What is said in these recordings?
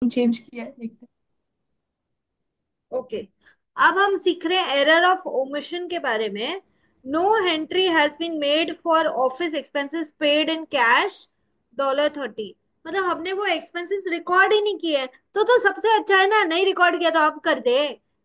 Change किया है, देखते ओके। अब हम सीख रहे हैं एरर ऑफ ओमिशन के बारे में। No entry has been made for office expenses paid in cash $30। मतलब हमने वो एक्सपेंसेस रिकॉर्ड ही नहीं किए हैं। तो सबसे अच्छा है ना, नहीं रिकॉर्ड किया तो आप कर दे।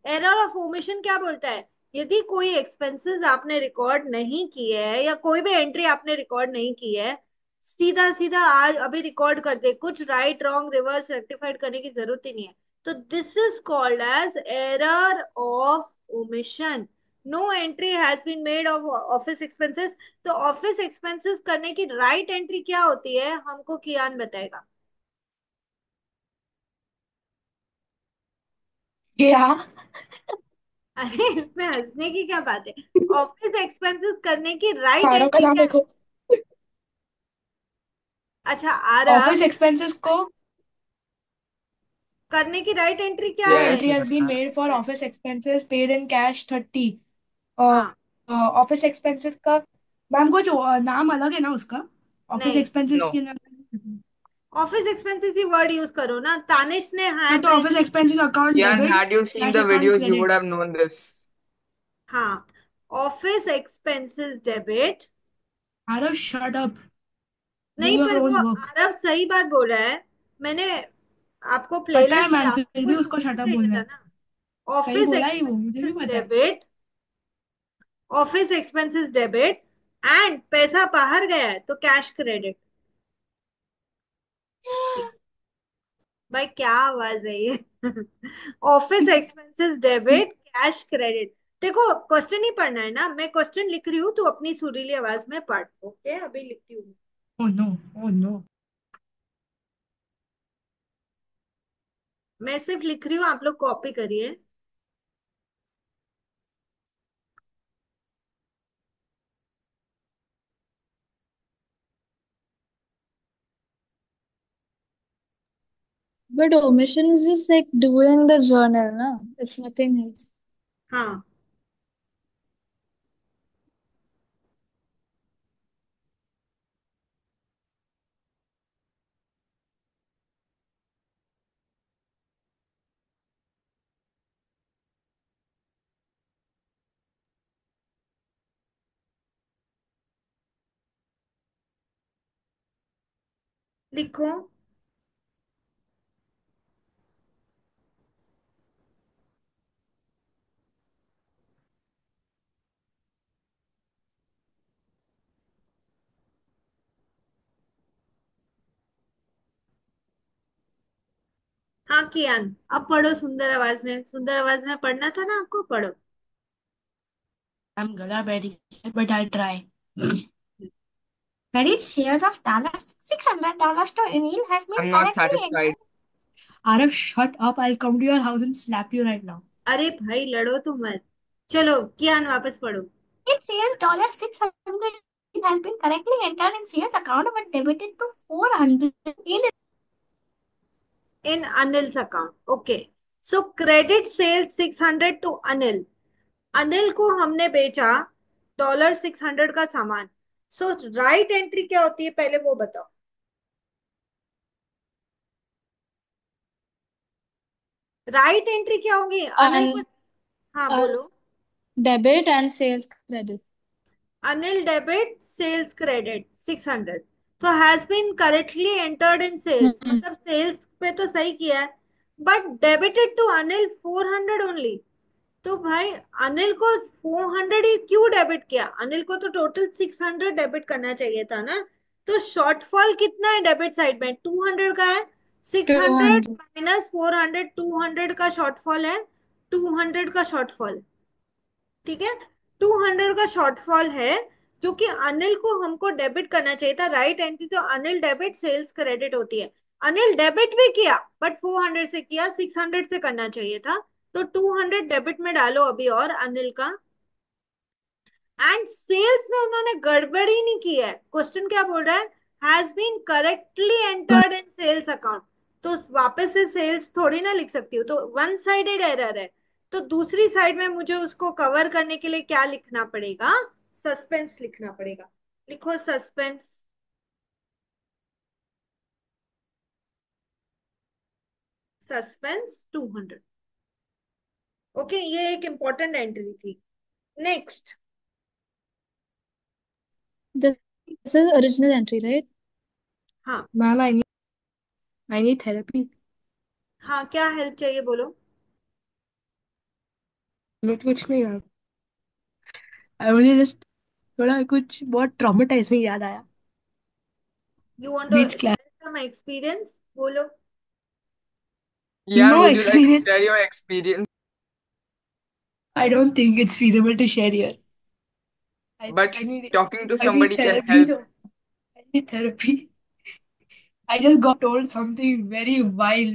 एरर ऑफ ओमिशन क्या बोलता है? यदि कोई एक्सपेंसेस आपने रिकॉर्ड नहीं किए है या कोई भी एंट्री आपने रिकॉर्ड नहीं की है, सीधा सीधा आज अभी रिकॉर्ड कर दे, कुछ राइट रॉन्ग रिवर्स रेक्टिफाइड करने की जरूरत ही नहीं है। तो this is called as error of omission. No entry has been made of office expenses. तो ऑफिस एक्सपेंसेस करने की राइट एंट्री क्या होती है, हमको कियान बताएगा। क्या। अरे इसमें हंसने की क्या बात है? ऑफिस एक्सपेंसेस करने की राइट तारों का एंट्री नाम क्या है? देखो। अच्छा आरव, ऑफिस एक्सपेंसेस को। करने की राइट एंट्री क्या नो है? Entry has been made for office expenses paid in cash 30। हाँ। ऑफिस एक्सपेंसेस का मैम कुछ नाम अलग है ना उसका? ऑफिस नहीं, एक्सपेंसेस के नाम। ऑफिस एक्सपेंसेस ही वर्ड यूज करो ना। तानिश ने हाँ हैंड तो office raise. Expenses account Yan, debit had you seen cash the account videos, you would credit. have known this. हाँ, office expenses debit. Aarav shut up, do नहीं, योर पर own वो वर्क। आरव सही बात बोल रहा है। मैंने आपको पता है प्लेलिस्ट मैम, फिर आपको भी उसको शुरू शट अप से ही बोलना था है। ना। सही ऑफिस बोला ही, वो मुझे भी एक्सपेंसेस पता है। Debit, office expenses debit and पैसा बाहर गया है तो कैश क्रेडिट। भाई क्या आवाज है ये? Office expenses debit, cash credit. देखो क्वेश्चन ही पढ़ना है ना, मैं क्वेश्चन लिख रही हूँ, तू अपनी सुरीली आवाज में पढ़। ओके, अभी लिखती हूँ। Oh no, oh no. मैं सिर्फ लिख रही हूँ, आप लोग कॉपी करिए। But omission is just like doing the journal, no? It's nothing else. हाँ, लिखो। हाँ कियान, अब पढ़ो सुंदर आवाज में। सुंदर आवाज में पढ़ना था ना आपको, पढ़ो। I'm gonna very, but I'll try. Credit sales of $600 to Emil has been I'm not correctly satisfied. entered. Arav, shut up. I'll come to your house and slap you right now. अरे भाई लड़ो तो मत। चलो कियान वापस पढ़ो। It says $600 has been correctly entered in sales account but debited to 400 in in Anil's account. Okay, so credit sales 600 to Anil. Anil को हमने बेचा $600 का सामान। सो राइट एंट्री क्या होती है, पहले वो बताओ। राइट एंट्री क्या होगी अनिल को? And हाँ uh, बोलो। debit and sales credit. Anil debit sales credit 600। तो has been correctly entered in sales, Hmm. मतलब सेल्स पे तो सही किया है, but debited to Anil 400 only. तो भाई अनिल को 400 ही क्यों डेबिट किया? अनिल को तो टोटल 600 डेबिट करना चाहिए था ना। तो शॉर्टफॉल कितना है डेबिट साइड में? 200 का है। 600 200. माइनस 400, 200 का शॉर्टफॉल है। 200 का शॉर्टफॉल, ठीक है। 200 का शॉर्टफॉल है, जो कि अनिल को हमको डेबिट करना चाहिए था। राइट एंट्री तो अनिल डेबिट सेल्स क्रेडिट होती है। अनिल डेबिट भी किया बट 400 से किया, 600 से करना चाहिए था। तो 200 डेबिट में डालो अभी और अनिल का। एंड सेल्स में उन्होंने गड़बड़ी नहीं की है। क्वेश्चन क्या बोल रहा है? Has been correctly entered in sales account. तो वापस से सेल्स थोड़ी ना लिख सकती हूँ, तो वन साइडेड एरर है। तो दूसरी साइड में मुझे उसको कवर करने के लिए क्या लिखना पड़ेगा? सस्पेंस लिखना पड़ेगा। लिखो सस्पेंस। सस्पेंस 200। ओके, ये एक इंपॉर्टेंट एंट्री थी। Next. This is original entry, right? हाँ मैम आई नीड थेरेपी। हाँ, क्या हेल्प चाहिए बोलो। बट कुछ नहीं मैम, मुझे जस्ट थोड़ा कुछ बहुत ट्रॉमेटाइजिंग याद आया। You want to beach class. Share some experience, बोलो। Kian, no would you like to share experience. your experience? I don't think it's feasible to share here. I But I need talking to I need somebody can therapy. help. No, I need therapy. I just got told something very wild.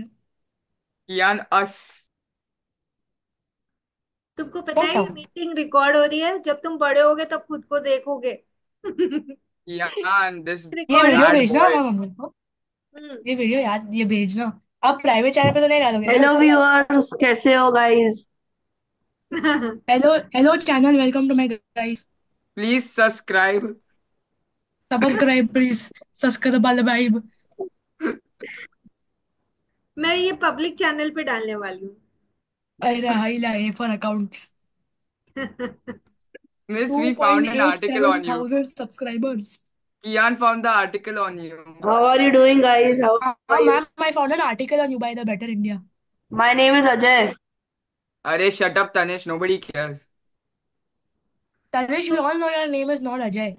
Kian, us. तुमको पता Shut है ये up. Meeting record हो रही है, जब तुम बड़े होगे तब खुद को देखोगे। Kian, this ये रिकॉर्डिंग वीडियो हो bad रही भेजना boy. मैम मम्मी को। है। हम्म। ये वीडियो याद ये भेजना। आप प्राइवेट चैनल पे तो नहीं डालोगे ना हेलो इसको? व्यूअर्स, कैसे हो guys. Hello hello channel, welcome to my guys. Please subscribe. Subscribe please. Subscribe. मैं ये पब्लिक चैनल पे डालने वाली हूँ। अरे हाई लाए for accounts. Miss, we found an article on you. 2.87,000 subscribers. Kian found the article on you. How are you doing guys, how are हाँ you. Ma'am, I found an article on you by the better India. My name is Ajay. Arey, shut up, Tanish. Nobody cares. Tanish, we all know your name is not Ajay.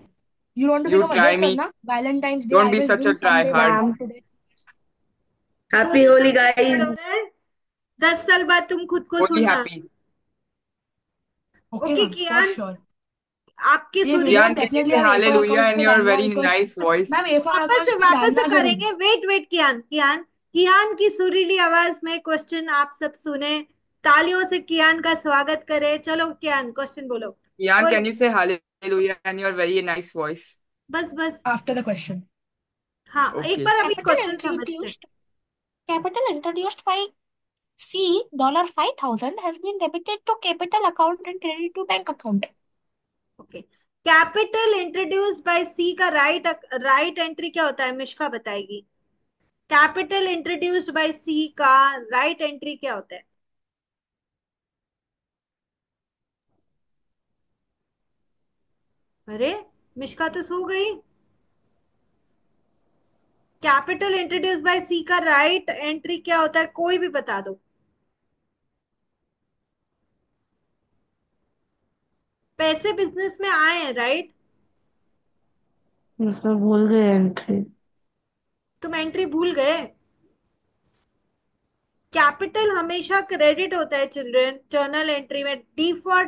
You want to You become Ajay try sir, me. na? Valentine's Day, Don't I be will such win a someday, but tryhard. Ma'am, not today. Happy सोचो होली कब record हो guys. रहा है। 10 साल बाद तुम खुद को Only सुनना। happy. Okay, okay ma'am, for Kian, sure. आपकी ये सुरीली। Video Kian, can you definitely say हम A4 hallelujah अकाउंट्स in पे your डालना very because nice voice? Ma'am A4 वापस से अकाउंट्स पे वापस से डालना जरूर। करेंगे। वेट वेट कियान, कियान, कियान की सुरीली आवाज में क्वेश्चन आप सब सुने। तालियों से कियान का स्वागत करें। चलो कियान, क्वेश्चन बोलो। Kian, बोलो। can you say hallelujah in your very nice voice? बस बस। After the question. हाँ, एक Okay. बार अभी Capital क्वेश्चन समझते हैं। introduced. Capital introduced by C $5,000 has been debited to capital account and credited to bank account. Okay, capital introduce by C का right entry क्या होता है, मिश्का बताएगी। कैपिटल इंट्रोड्यूस्ड बाय सी का राइट एंट्री क्या होता है। अरे, मिश्का तो सो गई। कैपिटल इंट्रोड्यूस बाय सी का राइट एंट्री क्या होता है, कोई भी बता दो। पैसे बिजनेस में आए हैं, राइट। इसमें भूल गए एंट्री। तुम एंट्री भूल गए। कैपिटल हमेशा क्रेडिट होता है चिल्ड्रन, जर्नल एंट्री में। D for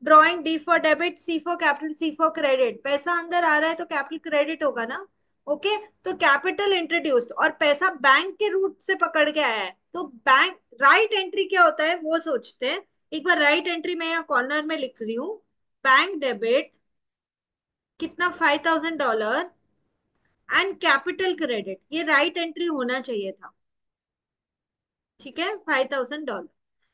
drawing, D for debit, C for capital, C for credit. पैसा अंदर आ रहा है तो कैपिटल क्रेडिट होगा ना। ओके, तो कैपिटल इंट्रोड्यूस्ड और पैसा बैंक के रूट से पकड़ के आया है, तो बैंक राइट एंट्री क्या होता है वो सोचते हैं। एक बार राइट एंट्री मैं यहाँ कॉर्नर में लिख रही हूँ। बैंक डेबिट कितना, $5,000 एंड कैपिटल क्रेडिट, ये राइट एंट्री होना चाहिए था। ठीक है, $5,000।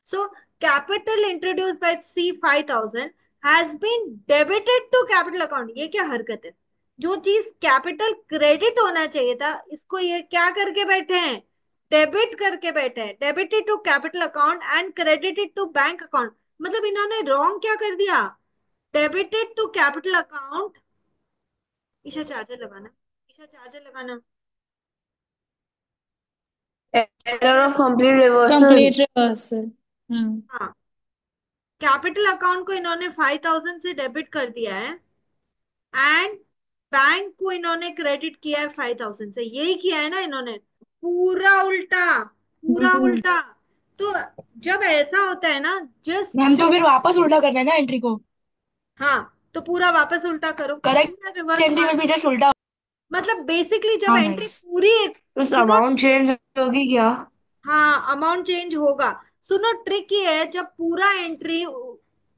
So capital introduce by C 5,000 has been debited to capital account. ये क्या हरकत है, जो चीज कैपिटल क्रेडिट होना चाहिए था इसको ये क्या करके बैठे हैं, डेबिट करके बैठे हैं। Debited to capital account and credited to bank account. मतलब इन्होंने रॉन्ग क्या कर दिया, debited to capital account. Isha charger लगाना, ईशा चार्जर लगाना। Error of complete reversal. Complete reversal. Hmm. हाँ, कैपिटल अकाउंट को इन्होंने 5,000 से डेबिट कर दिया है एंड बैंक को इन्होंने क्रेडिट किया है 5,000 से। यही किया है ना इन्होंने, पूरा उल्टा, पूरा उल्टा। तो जब ऐसा होता है ना, जस्ट मैम तो जब, फिर वापस उल्टा करना है ना एंट्री को। हाँ, तो पूरा वापस उल्टा करो, पूरा करेक्ट रिवर्स एंट्री विल मारो। बी जस्ट उल्टा। मतलब बेसिकली जब हाँ एंट्री नाइस। पूरी, उस सुनो, अमाउंट चेंज होगी क्या। हाँ अमाउंट चेंज होगा। सुनो, ट्रिक ये है, जब पूरा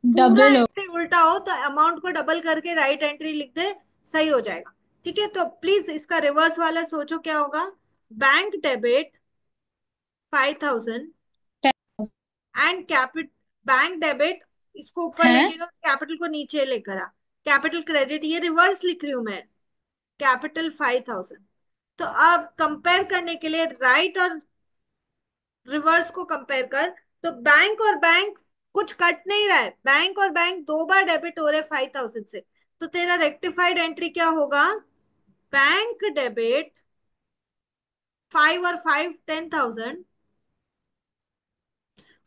Double हो. एंट्री उल्टा हो तो अमाउंट को डबल करके राइट एंट्री लिख दे, सही हो जाएगा। ठीक है, तो प्लीज इसका रिवर्स वाला सोचो क्या होगा। Bank debit 5,000 and capital, bank debit इसको ऊपर हैं? लेके गया और कैपिटल को नीचे लेकर आ, कैपिटल क्रेडिट। ये रिवर्स लिख रही हूं मैं, कैपिटल 5,000। तो अब कंपेयर करने के लिए राइट और रिवर्स को कंपेयर कर, तो बैंक और बैंक कुछ कट नहीं रहा है, बैंक और बैंक दो बार डेबिट हो रहे 5,000 से, तो तेरा रेक्टिफाइड एंट्री क्या होगा? बैंक डेबिट 5 और 5 10,000,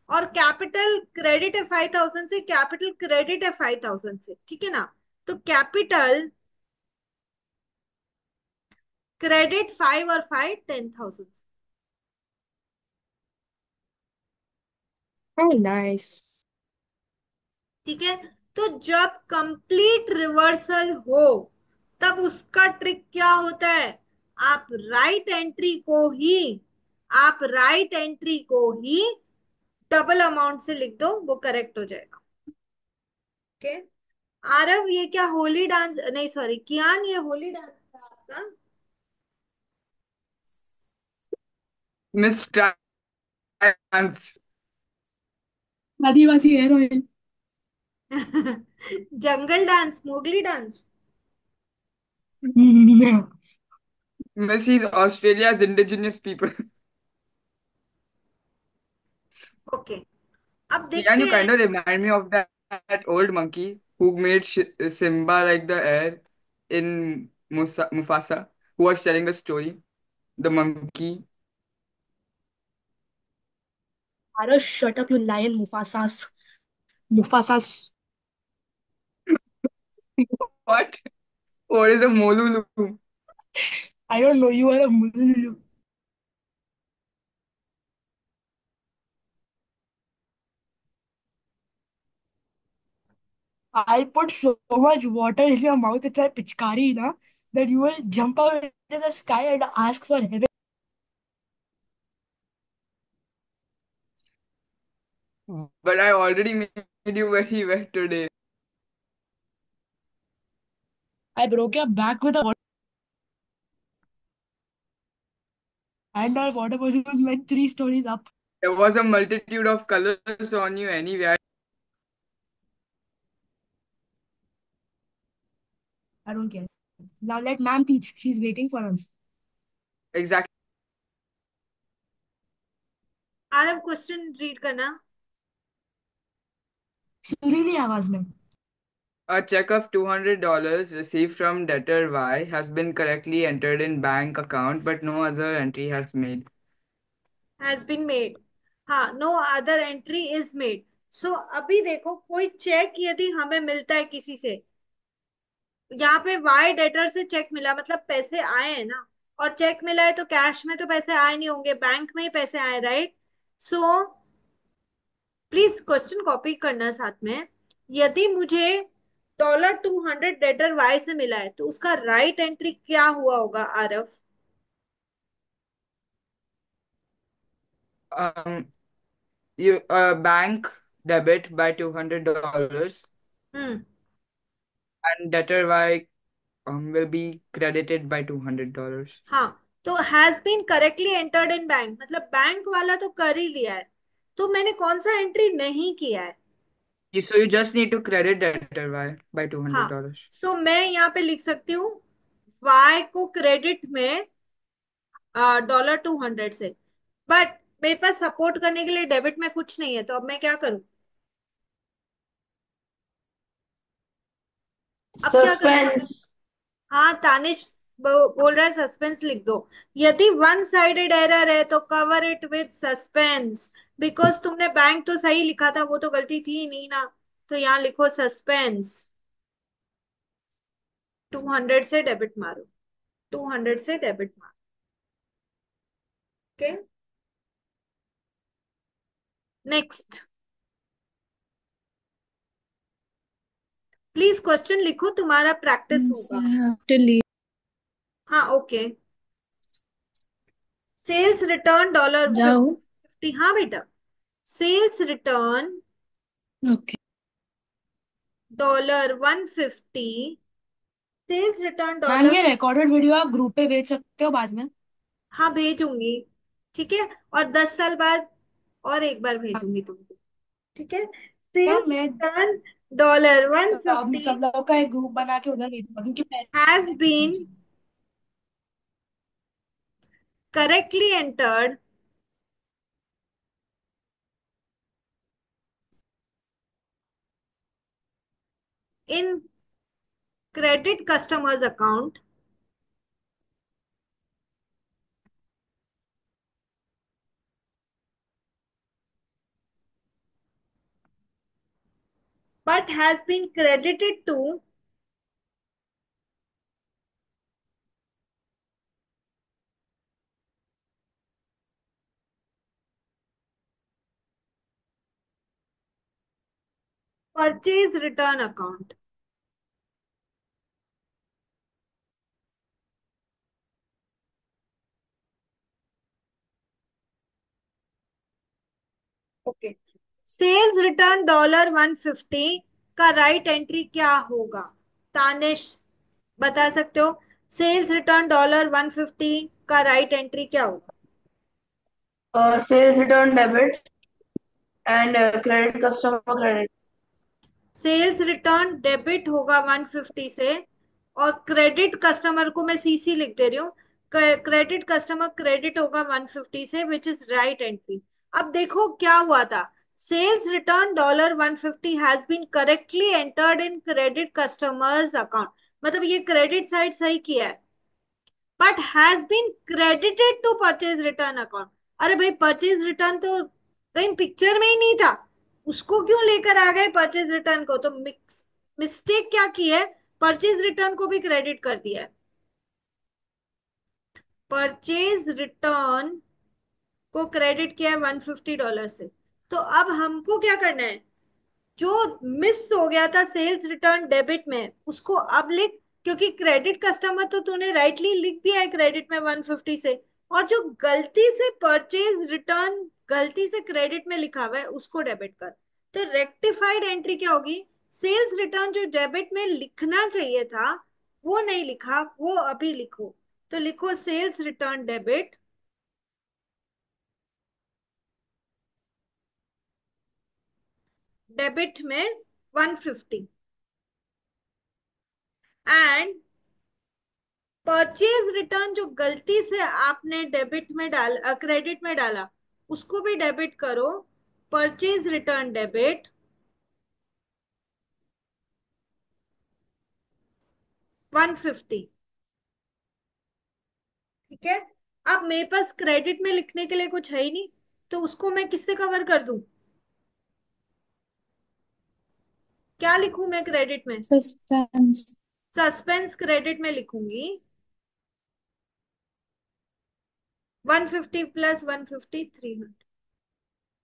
और कैपिटल क्रेडिट है 5,000 से, कैपिटल क्रेडिट है 5,000 से, ठीक है ना? तो कैपिटल क्रेडिट 5 और 5 10,000। Oh, nice. ठीक है, तो जब कंप्लीट रिवर्सल हो तब उसका ट्रिक क्या होता है? आप राइट एंट्री को ही आप राइट एंट्री को ही डबल अमाउंट से लिख दो, वो करेक्ट हो जाएगा। ओके। आरव, ये क्या होली डांस, नहीं सॉरी कियान, ये होली डांस था आपका? Miss Trance. आदिवासी hair oil. Jungle dance, Mowgli dance? Miss, he's Australia's indigenous people. Okay, अब Kian, देखते you हैं। kind of remind me of that old monkey who made Simba like the air in Mufasa, who was telling the story. The monkey. Ara, shut up, you lion, Mufasas. Mufasas. What? What is a Molulu? I don't know, you are a Mululu. I'll put so much water in your mouth if I pichkari, na, that you will jump out into the sky and ask for heaven. But I already made you very wet today. I broke your back with a water, and our water bottle went 3 stories up. There was a multitude of colors on you anyway. I don't care. Now let ma'am teach. She's waiting for us. Exactly. Aarav, question read करना। सुरीली आवाज में। A check of $200 received from debtor Y has been correctly entered in bank account, but no other entry has made. Has been made. हाँ, no other entry is made. So अभी देखो, कोई check यदि हमें मिलता है किसी से, यहाँ पे वाई डेटर से चेक मिला, मतलब पैसे आए हैं ना, और चेक मिला है तो कैश में तो पैसे आए नहीं होंगे, बैंक में ही पैसे आए, right? So please question copy करना साथ में। यदि मुझे $200 डेटर वाई से मिला है, तो उसका राइट एंट्री क्या हुआ होगा Aarav? Um, you bank debit by $200 hmm. and debtor Y will be credited by $200. हाँ, तो has been correctly entered in bank, मतलब बैंक वाला तो कर ही लिया है, तो मैंने कौन सा एंट्री नहीं किया है? So you just need to credit debtor Y by हाँ, $200. सो मैं यहाँ पे लिख सकती हूँ वाई को क्रेडिट में $200 से, बट मेरे पास सपोर्ट करने के लिए डेबिट में कुछ नहीं है, तो अब मैं क्या करूँ? अब क्या करूँ? Suspense. हाँ, तानिश बोल रहा है सस्पेंस लिख दो। यदि वन साइडेड एरर है तो cover it with suspense, because तुमने बैंक तो सही लिखा था, वो तो गलती थी ही नहीं ना, तो यहाँ लिखो सस्पेंस। 200 से डेबिट मारो, 200 से डेबिट मारो। Okay, next. प्लीज क्वेश्चन लिखो, तुम्हारा प्रैक्टिस Means होगा। I have to leave. हाँ, ओके। सेल्स रिटर्न डॉलर जाओ. 50। हाँ बेटा, sales return Okay. $150, sales return ma'am dollar. ये रिकॉर्डेड वीडियो आप ग्रुप पे भेज सकते हो बाद में। हाँ, भेजूंगी। ठीक है, और 10 साल बाद और एक बार भेजूंगी तुमको। ठीक है, तो सेल्स मैं रिटर्न डॉलर वन हम फिफ्टी सब लोगों का एक ग्रुप बना के उधर भेजूंगा क्योंकि has been correctly entered in credit customers account but has been credited to purchase return account. Okay, sales return $150 का राइट एंट्री क्या होगा? तानिश, बता सकते हो? सेल्स रिटर्न $150 का राइट एंट्री क्या होगा? Sales return debit and credit customer credit. Sales return debit होगा 150 से, और क्रेडिट कस्टमर को मैं सीसी लिख दे रही हूँ, क्रेडिट कस्टमर क्रेडिट होगा 150 से, विच इज राइट एंट्री। अब देखो क्या हुआ था, sales return $150 has been correctly entered in credit customers account, मतलब ये क्रेडिट साइड सही किया है, but has been credited to purchase return account. अरे भाई, परचेज रिटर्न तो कहीं पिक्चर में ही नहीं था, उसको क्यों लेकर आ गए परचेज रिटर्न को? तो मिस्टेक क्या की है, परचेज रिटर्न को भी क्रेडिट कर दिया है। परचेज रिटर्न को क्रेडिट किया है $150 से। तो अब हमको क्या करना है, जो मिस हो गया था सेल्स रिटर्न डेबिट में, उसको अब लिख, क्योंकि क्रेडिट कस्टमर तो तूने राइटली लिख दिया है क्रेडिट में 150 से, और जो गलती से परचेज रिटर्न गलती से क्रेडिट में लिखा हुआ है उसको डेबिट कर। तो रेक्टिफाइड एंट्री क्या होगी, सेल्स रिटर्न जो डेबिट में लिखना चाहिए था वो नहीं लिखा, वो अभी लिखो। तो लिखो सेल्स रिटर्न डेबिट, डेबिट में 150, एंड परचेज रिटर्न जो गलती से आपने डेबिट में क्रेडिट में डाला उसको भी डेबिट करो, परचेज रिटर्न डेबिट 150। ठीक है, अब मेरे पास क्रेडिट में लिखने के लिए कुछ है ही नहीं, तो उसको मैं किससे कवर कर दूं? क्या लिखूं मैं क्रेडिट में? Suspense. सस्पेंस क्रेडिट में लिखूंगी 150 प्लस 150 300।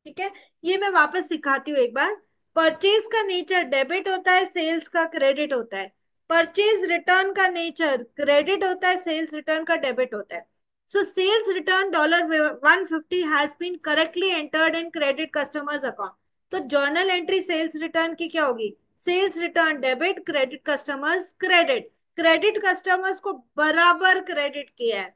ठीक है, ये मैं वापस सिखाती हूँ एक बार। परचेज का नेचर डेबिट होता है, सेल्स का क्रेडिट होता है। परचेज रिटर्न का नेचर क्रेडिट होता है, सेल्स रिटर्न का डेबिट होता है। So sales return $150 has been correctly entered in credit customers account. तो जर्नल एंट्री सेल्स रिटर्न की क्या होगी, sales return debit, credit customers credit. Credit customers को बराबर क्रेडिट किया है,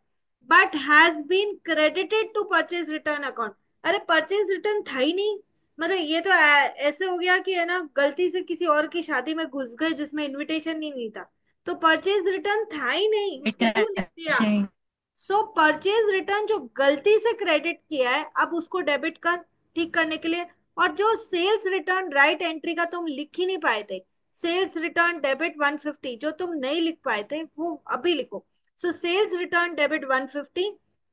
but has been credited to purchase return account. अरे purchase return था ही नहीं, मतलब ये तो ऐसे हो गया कि है ना, गलती से किसी और की शादी में घुस गए जिसमें इनविटेशन ही नहीं था, तो परचेज रिटर्न था ही नहीं, उसको क्यों लिख दिया? Interesting. सो परचेज रिटर्न जो गलती से क्रेडिट किया है अब उसको डेबिट कर, ठीक करने के लिए। और जो सेल्स रिटर्न राइट एंट्री का तुम लिख ही नहीं पाए थे, सेल्स रिटर्न डेबिट 150 जो तुम नहीं लिख पाए थे वो अभी लिखो। So sales return debit 150,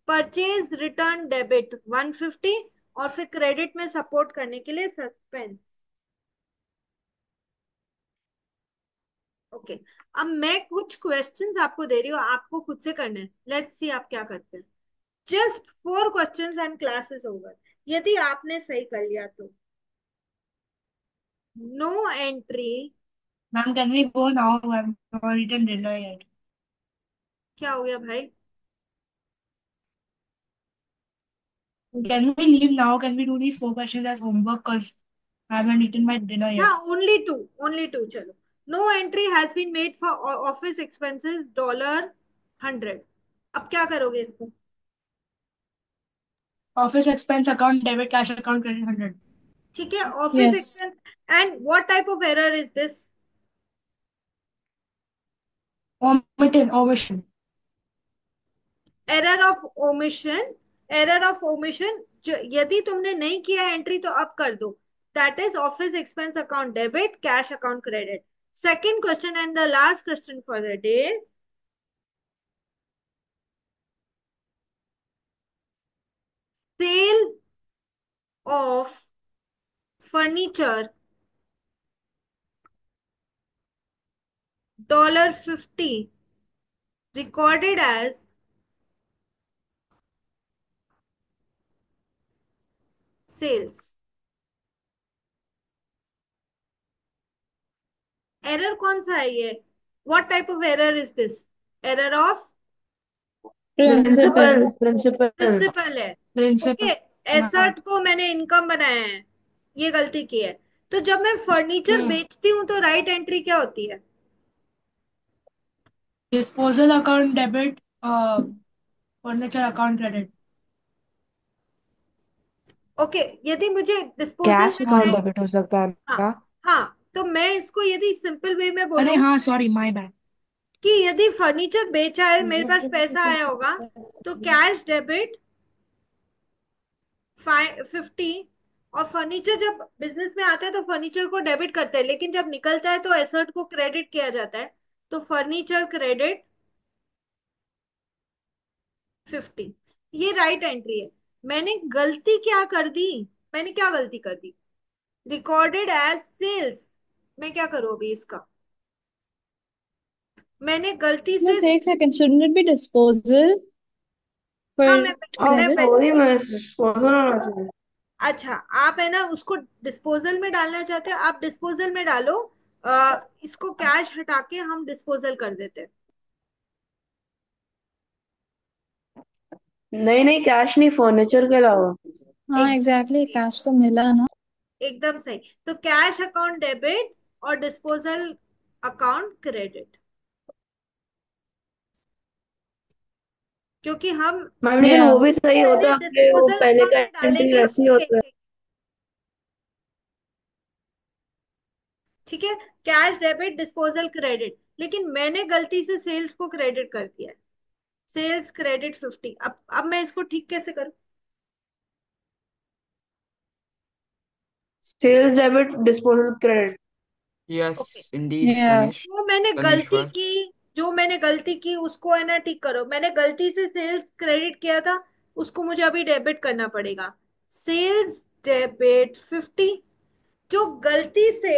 purchase return debit 150, और फिर क्रेडिट में सपोर्ट करने के लिए सस्पेंस। ओके, अब मैं कुछ क्वेश्चंस आपको दे रही हूँ, आपको खुद से करना है, लेट्स सी आप क्या करते हैं। Just 4 questions and class is over. यदि आपने सही कर लिया तो no entry. Ma'am, can we go now? I've not eaten dinner yet. क्या हो गया भाई? Can we leave now? Can we do these 4 questions as homework? Because I haven't eaten my dinner हाँ, yet. ओनली टू चलो। No entry has been made for office expenses $100। अब क्या करोगे इसको? Office expense account, debit, cash account, credit 100. ठीक है, office Yes. Expense. And what type of error is this? Omission. Error of omission. Error of omission, यदि तुमने नहीं किया एंट्री तो अब कर दो। That is office expense account debit, cash account credit. Second question and the last question for the day. Sale of furniture $50 recorded as sales. Error कौन सा है ये? What type of error is this? Error of Principal. Principal. Principal है। Okay, principal. हाँ। Asset को मैंने income बनाया है, ये गलती की है। तो जब मैं फर्नीचर बेचती हूँ तो राइट एंट्री क्या होती है? Disposal account debit, furniture account credit. Okay, यदि मुझे डिस्पोजल कैश में अकाउंट दोनों। डेबिट हो सकता है हाँ ना? हाँ, तो मैं इसको यदि सिंपल वे में अरे बोलूं हाँ, सॉरी, माय बैड। कि यदि फर्नीचर बेचा है, मेरे पास पैसा आया होगा, तो कैश डेबिट 50। और फर्नीचर जब बिजनेस में आता है तो फर्नीचर को डेबिट करते हैं, लेकिन जब निकलता है तो एसेट को क्रेडिट किया जाता है। तो फर्नीचर क्रेडिट 50, ये राइट एंट्री है। मैंने गलती क्या कर दी? मैंने क्या गलती कर दी? Recorded as sales. मैं क्या करूं अभी इसका? मैंने गलती से, Just एक second. Shouldn't it be disposal हाँ for मैं credit? वही मैं डिस्पोजल होना चाहिए। अच्छा, आप है ना उसको डिस्पोजल में डालना चाहते हैं, आप डिस्पोजल में डालो। इसको कैश हटा के हम डिस्पोजल कर देते हैं। नहीं नहीं, कैश नहीं, फर्नीचर के अलावा। हाँ exactly. एग्जैक्टली, Cash तो मिला ना. एकदम सही। तो कैश अकाउंट डेबिट और डिस्पोजल अकाउंट क्रेडिट, क्योंकि हम मैम लेकिन वो Yeah. भी सही यदि होता कि वो डिस्पोजल पहले अकाउंट का में एंट्री डालेंगे, वैसे ही होता है। ठीक है, कैश डेबिट डिस्पोजल क्रेडिट, लेकिन मैंने गलती से सेल्स को क्रेडिट कर दिया है। Sales credit 50। अब मैं इसको ठीक कैसे करूं? Sales debit disposal credit. Okay, Yes, indeed, Yeah. Tanish. जो मैंने गलती Tanishwar. की, जो मैंने गलती की उसको है ना ठीक करो। मैंने गलती से सेल्स क्रेडिट किया था, उसको मुझे अभी डेबिट करना पड़ेगा। Sales debit 50। जो गलती से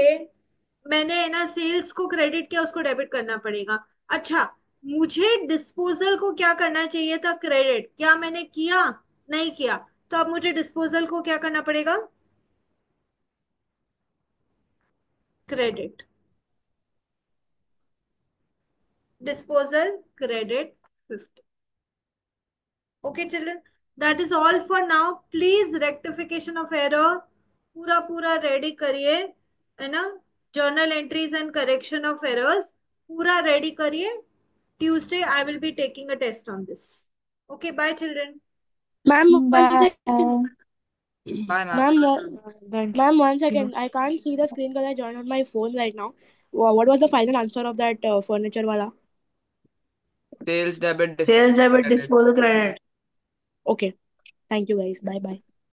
मैंने है ना सेल्स को क्रेडिट किया, उसको डेबिट करना पड़ेगा। अच्छा, मुझे डिस्पोजल को क्या करना चाहिए था? क्रेडिट। क्या मैंने किया? नहीं किया। तो अब मुझे डिस्पोजल को क्या करना पड़ेगा? Credit. Disposal credit 50। Okay children, that is all for now. Please rectification of error पूरा पूरा रेडी करिए, है ना? Journal entries and correction of errors पूरा रेडी करिए। Tuesday I will be taking a test on this. Okay, bye children. Ma'am, one Bye. Second. Bye, ma'am. Ma'am, thank ma'am, one you. Second, I can't see the screen because I joined on my phone right now. What was the final answer of that furniture wala? Sales debit, sales disposal debit credit. Disposal credit. Okay, thank you guys. Bye bye.